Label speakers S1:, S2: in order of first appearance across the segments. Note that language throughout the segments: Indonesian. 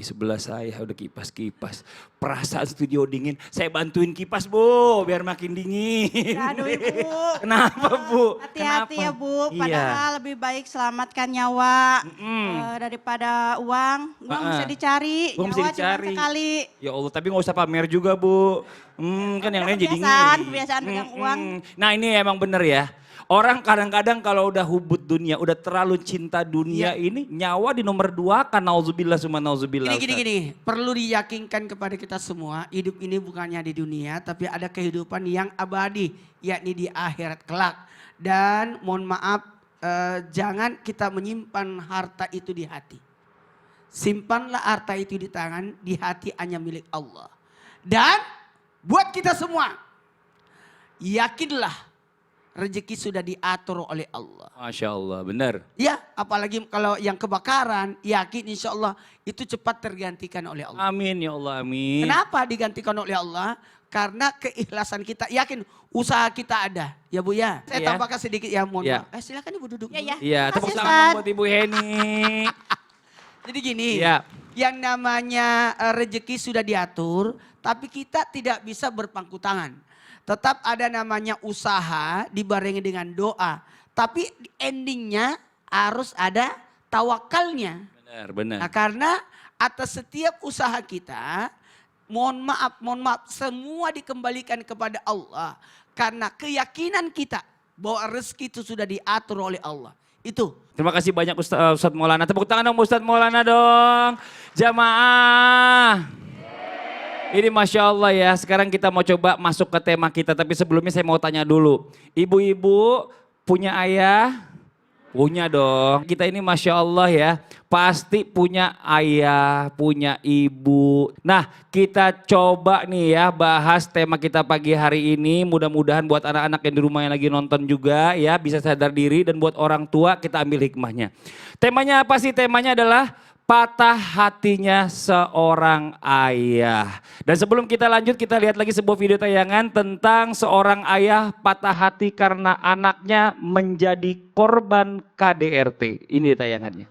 S1: sebelah saya udah kipas-kipas. Perasaan studio dingin, saya bantuin kipas Bu, biar makin dingin.
S2: Aduh Ibu.
S1: Kenapa Bu?
S2: Hati-hati ya Bu,
S1: Iya.
S2: padahal lebih baik selamatkan nyawa daripada uang. Uang bisa dicari,
S1: Uang bisa
S2: nyawa cuma
S1: dicari.
S2: sekali.
S1: Ya Allah, tapi nggak usah pamer juga Bu. Kan yang lain jadi ngiri.
S2: Kebiasaan pegang uang.
S1: Nah ini emang bener ya. Orang kadang-kadang kalau udah hubud dunia, udah terlalu cinta dunia ini, nyawa di nomor 2 kan, nauzubillah summa nauzubillah.
S3: Gini, perlu diyakinkan kepada kita semua, hidup ini bukannya di dunia, tapi ada kehidupan yang abadi, yakni di akhirat kelak. Dan mohon maaf, jangan kita menyimpan harta itu di hati. Simpanlah harta itu di tangan, di hati hanya milik Allah. Dan buat kita semua, yakinlah rezeki sudah diatur oleh Allah.
S1: Masya Allah, benar.
S3: Ya, apalagi kalau yang kebakaran, yakin insya Allah itu cepat tergantikan oleh Allah.
S1: Amin ya Allah, amin.
S3: Kenapa digantikan oleh Allah? Karena keikhlasan kita, yakin usaha kita ada. Ya Bu ya. Saya tambahkan sedikit ya, mohon maaf. Silakan Ibu duduk.
S1: Iya, tepuk tangan buat Ibu Heni.
S3: Jadi gini,
S1: Iya.
S3: yang namanya rezeki sudah diatur, tapi kita tidak bisa berpangku tangan. Tetap ada namanya usaha dibarengi dengan doa. Tapi endingnya harus ada tawakalnya.
S1: Benar.
S3: Nah karena atas setiap usaha kita, mohon maaf, semua dikembalikan kepada Allah. Karena keyakinan kita bahwa rezeki itu sudah diatur oleh Allah. Itu.
S1: Terima kasih banyak Ustadz Maulana. Tepuk tangan dong Ustadz Maulana dong. Jamaah. Ini Masya Allah ya, sekarang kita mau coba masuk ke tema kita. Tapi sebelumnya saya mau tanya dulu. Ibu-ibu punya ayah? Punya dong. Kita ini Masya Allah ya, pasti punya ayah, punya ibu. Nah kita coba nih ya bahas tema kita pagi hari ini. Mudah-mudahan buat anak-anak yang di rumah yang lagi nonton juga ya bisa sadar diri. Dan buat orang tua kita ambil hikmahnya. Temanya apa sih? Temanya adalah patah hatinya seorang ayah. Dan sebelum kita lanjut, kita lihat lagi sebuah video tayangan tentang seorang ayah patah hati karena anaknya menjadi korban KDRT. Ini tayangannya.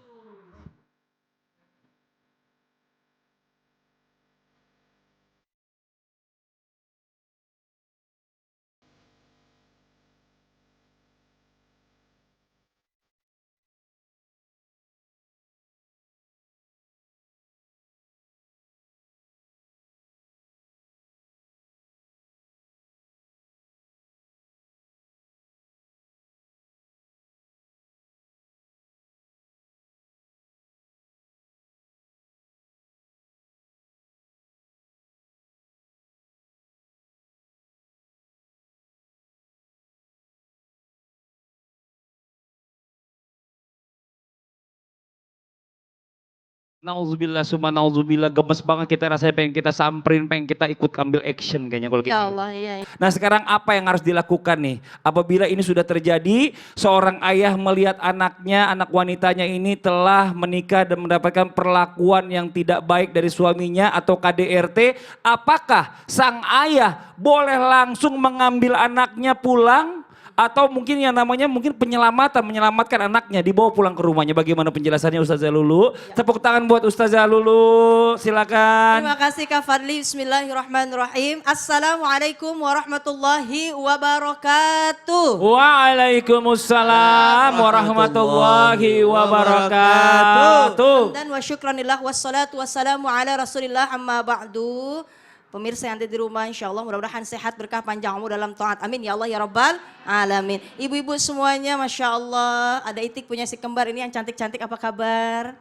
S1: Nauzubillah summa nauzubillah, gemes banget kita rasanya, pengen kita samperin, pengen kita ikut ambil action kayaknya kalau gitu.
S2: Ya Allah, iya.
S1: Nah sekarang apa yang harus dilakukan nih? Apabila ini sudah terjadi, seorang ayah melihat anaknya, anak wanitanya ini telah menikah dan mendapatkan perlakuan yang tidak baik dari suaminya atau KDRT, apakah sang ayah boleh langsung mengambil anaknya pulang? Atau mungkin yang namanya menyelamatkan anaknya, dibawa pulang ke rumahnya. Bagaimana penjelasannya Ustazah Lulu? Tepuk tangan buat Ustazah Lulu, silakan.
S4: Terima kasih Kak Fadli, bismillahirrahmanirrahim. Assalamualaikum warahmatullahi wabarakatuh.
S1: Waalaikumsalam warahmatullahi wabarakatuh.
S4: Dan wa syukranillah wassalatu wassalamu ala rasulillah amma ba'du. Pemirsa yang ada di rumah, insya Allah mudah-mudahan sehat, berkah, panjang umur dalam taat. Amin ya Allah ya Rabbal alamin. Ibu-ibu semuanya Masya Allah, ada Itik punya si kembar ini yang cantik-cantik, apa kabar?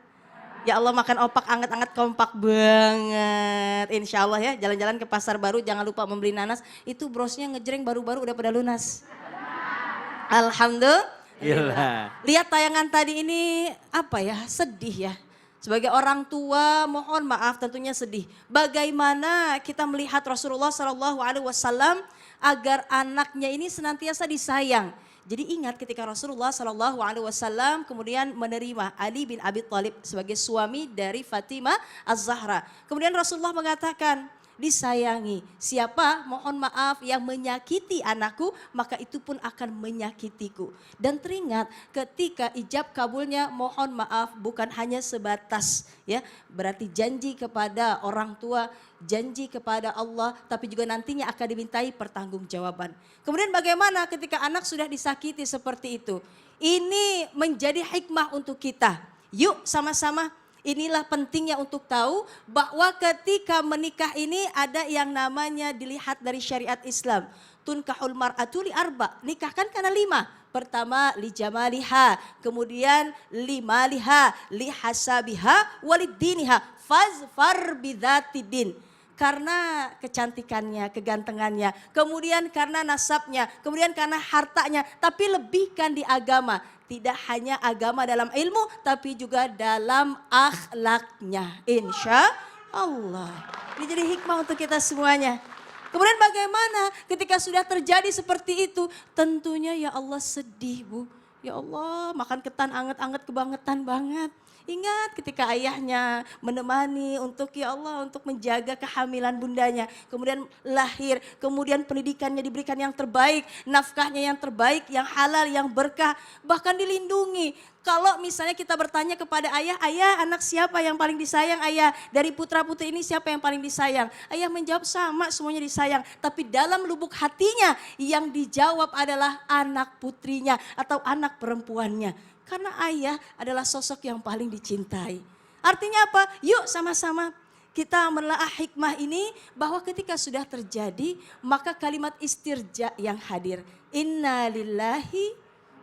S4: Ya Allah makan opak anget-anget kompak banget. Insya Allah ya, jalan-jalan ke pasar baru jangan lupa membeli nanas. Itu brosnya ngejreng baru-baru udah pada lunas. Alhamdulillah. Lihat tayangan tadi ini apa ya, sedih ya. Sebagai orang tua mohon maaf tentunya sedih. Bagaimana kita melihat Rasulullah SAW agar anaknya ini senantiasa disayang. Jadi ingat ketika Rasulullah SAW kemudian menerima Ali bin Abi Thalib sebagai suami dari Fatimah Az-Zahra. Kemudian Rasulullah mengatakan, disayangi. Siapa, mohon maaf, yang menyakiti anakku, maka itu pun akan menyakitiku. Dan teringat ketika ijab kabulnya, mohon maaf, bukan hanya sebatas ya, berarti janji kepada orang tua, janji kepada Allah, tapi juga nantinya akan dimintai pertanggungjawaban. Kemudian bagaimana ketika anak sudah disakiti seperti itu? Ini menjadi hikmah untuk kita. Yuk sama-sama. Inilah pentingnya untuk tahu bahwa ketika menikah ini ada yang namanya dilihat dari syariat Islam. Tunkahul mar'atu li arba. Nikahkan karena 5. Pertama li jamaliha, kemudian li maliha, li hasabiha, walidiniha. Fazfar bidzatidin. Karena kecantikannya, kegantengannya, kemudian karena nasabnya, kemudian karena hartanya, tapi lebihkan di agama. Tidak hanya agama dalam ilmu, tapi juga dalam akhlaknya. Insya Allah. Ini jadi hikmah untuk kita semuanya. Kemudian bagaimana ketika sudah terjadi seperti itu? Tentunya ya Allah sedih Bu. Ya Allah makan ketan anget-anget kebangetan banget. Ingat ketika ayahnya menemani untuk ya Allah untuk menjaga kehamilan bundanya. Kemudian lahir, kemudian pendidikannya diberikan yang terbaik, nafkahnya yang terbaik, yang halal, yang berkah, bahkan dilindungi. Kalau misalnya kita bertanya kepada ayah, ayah anak siapa yang paling disayang ayah? Dari putra putri ini siapa yang paling disayang? Ayah menjawab sama semuanya disayang. Tapi dalam lubuk hatinya yang dijawab adalah anak putrinya atau anak perempuannya. Karena ayah adalah sosok yang paling dicintai. Artinya apa? Yuk sama-sama kita menelaah hikmah ini bahwa ketika sudah terjadi maka kalimat istirja yang hadir. Inna lillahi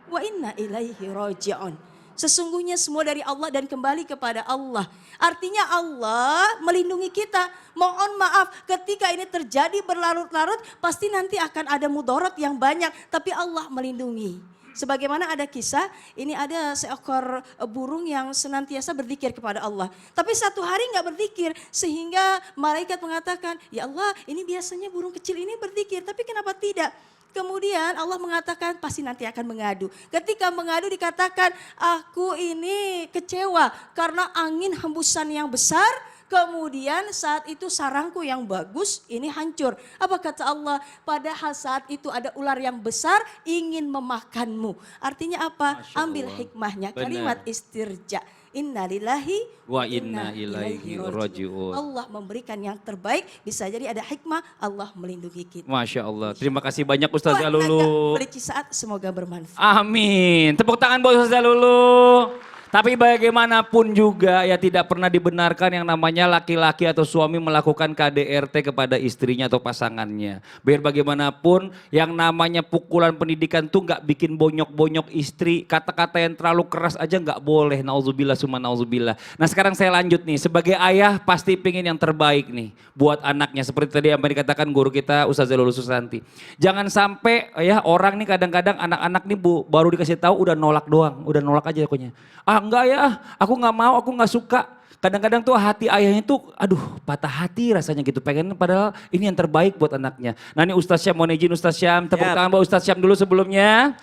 S4: wa inna ilaihi raji'un. Sesungguhnya semua dari Allah dan kembali kepada Allah. Artinya Allah melindungi kita. Mohon maaf ketika ini terjadi berlarut-larut pasti nanti akan ada mudarat yang banyak. Tapi Allah melindungi. Sebagaimana ada kisah, ini ada seekor burung yang senantiasa berzikir kepada Allah. Tapi satu hari nggak berzikir sehingga malaikat mengatakan, ya Allah ini biasanya burung kecil ini berzikir tapi kenapa tidak? Kemudian Allah mengatakan pasti nanti akan mengadu. Ketika mengadu dikatakan aku ini kecewa karena angin hembusan yang besar. Kemudian saat itu sarangku yang bagus ini hancur. Apa kata Allah? Padahal saat itu ada ular yang besar ingin memakanmu. Artinya apa? Ambil hikmahnya.
S1: Benar.
S4: Kalimat istirja. Inna lillahi
S1: Wa inna ilaihi raji'un.
S4: Allah memberikan yang terbaik. Bisa jadi ada hikmah. Allah melindungi kita.
S1: Masya Allah. Terima kasih banyak Ustazah
S4: Wah, naga
S1: Lulu.
S4: beli Cisaat, semoga bermanfaat.
S1: Amin. Tepuk tangan buat Ustazah Lulu. Tapi bagaimanapun juga ya tidak pernah dibenarkan yang namanya laki-laki atau suami melakukan KDRT kepada istrinya atau pasangannya. Biar bagaimanapun yang namanya pukulan pendidikan tuh nggak bikin bonyok-bonyok istri. Kata-kata yang terlalu keras aja nggak boleh. Nauzubillah summa nauzubillah. Nah sekarang saya lanjut nih. Sebagai ayah pasti pingin yang terbaik nih buat anaknya. Seperti tadi yang dikatakan guru kita Ustazah Lulu Susanti. Jangan sampai ya orang nih kadang-kadang anak-anak nih Bu baru dikasih tahu udah nolak doang. Udah nolak aja pokoknya. Enggak ya, aku nggak mau, aku nggak suka. Kadang-kadang tuh hati ayahnya tuh, aduh patah hati rasanya gitu. Pengen padahal ini yang terbaik buat anaknya. Nah ini Ustaz Syam, mohon izin Ustaz Syam. Tepuk tangan buat Ustaz Syam dulu sebelumnya.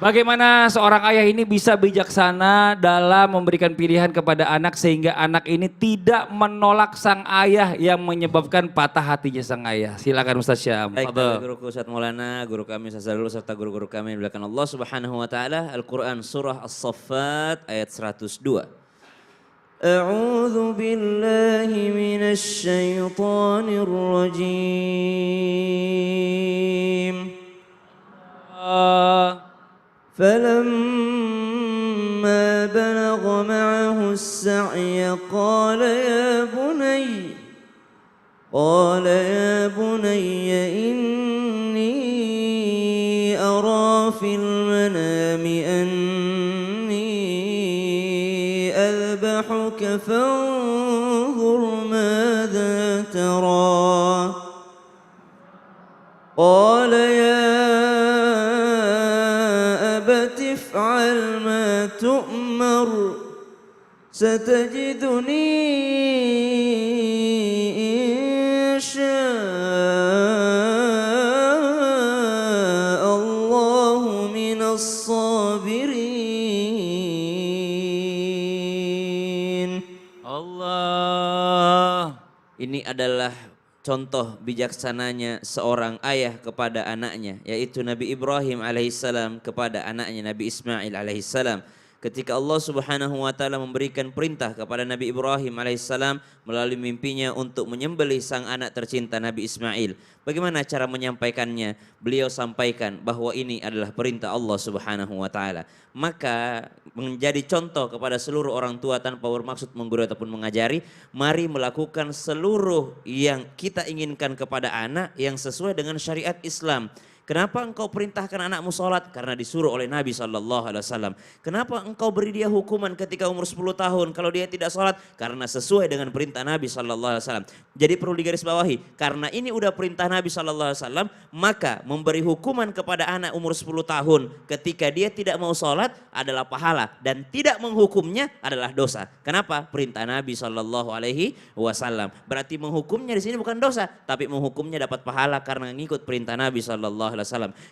S1: Bagaimana seorang ayah ini bisa bijaksana dalam memberikan pilihan kepada anak sehingga anak ini tidak menolak sang ayah yang menyebabkan patah hatinya sang ayah. Silakan Ustaz Syam.
S5: Baik, guruku Ustaz Maulana, guru kami Ustaz Zalul serta guru-guru kami yang dimuliakan Allah Subhanahu wa taala. Al-Qur'an surah As-Saffat ayat 102. A'udzu billahi minasy syaithanir rajim. فلما بلغ معه السعي قال يا بني إني أرى في المنام أني أذبحك فانظر ماذا ترى قال يا أبت افعل ما تؤمر ستجدني إن شاء الله من الصابرين.
S1: Allah.
S5: ini adalah contoh bijaksananya seorang ayah kepada anaknya, yaitu Nabi Ibrahim alaihissalam kepada anaknya Nabi Ismail alaihissalam. Ketika Allah Subhanahu wa taala memberikan perintah kepada Nabi Ibrahim alaihissalam melalui mimpinya untuk menyembelih sang anak tercinta Nabi Ismail. Bagaimana cara menyampaikannya? Beliau sampaikan bahwa ini adalah perintah Allah Subhanahu wa taala. Maka menjadi contoh kepada seluruh orang tua tanpa bermaksud menggurui ataupun mengajari, mari melakukan seluruh yang kita inginkan kepada anak yang sesuai dengan syariat Islam. Kenapa engkau perintahkan anakmu sholat? Karena disuruh oleh Nabi SAW. Kenapa engkau beri dia hukuman ketika umur 10 tahun kalau dia tidak sholat? Karena sesuai dengan perintah Nabi SAW. Jadi perlu digarisbawahi, karena ini udah perintah Nabi SAW, maka memberi hukuman kepada anak umur 10 tahun ketika dia tidak mau sholat adalah pahala, dan tidak menghukumnya adalah dosa. Kenapa? Perintah Nabi SAW. Berarti menghukumnya di sini bukan dosa, tapi menghukumnya dapat pahala karena ngikut perintah Nabi SAW.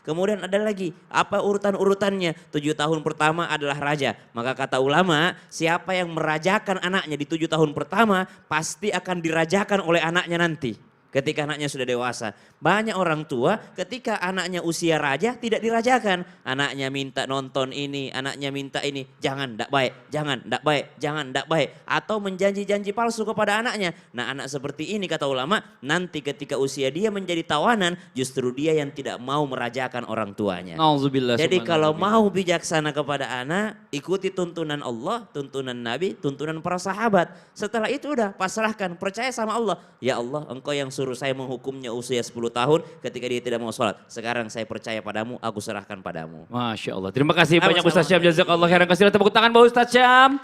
S5: Kemudian ada lagi, apa urutan-urutannya? 7 tahun pertama adalah raja. Maka kata ulama, siapa yang merajakan anaknya di 7 tahun pertama pasti akan dirajakan oleh anaknya nanti ketika anaknya sudah dewasa. Banyak orang tua ketika anaknya usia raja tidak dirajakan. Anaknya minta nonton ini, anaknya minta ini. Jangan, ndak baik, jangan, ndak baik, jangan, ndak baik. Atau menjanji-janji palsu kepada anaknya. Nah, anak seperti ini kata ulama, nanti ketika usia dia menjadi tawanan, justru dia yang tidak mau merajakan orang tuanya.
S1: Nauzubillah.
S5: Jadi kalau mau bijaksana kepada anak, ikuti tuntunan Allah, tuntunan Nabi, tuntunan para sahabat. Setelah itu udah pasrahkan, percaya sama Allah. Ya Allah, engkau yang suruh saya menghukumnya usia 10 tahun ketika dia tidak mau sholat. Sekarang saya percaya padamu, aku serahkan padamu.
S1: Masya Allah. Terima kasih banyak Ustaz Syam. Jazakallah khairan. Kasih tepuk tangan buat Ustaz Syam.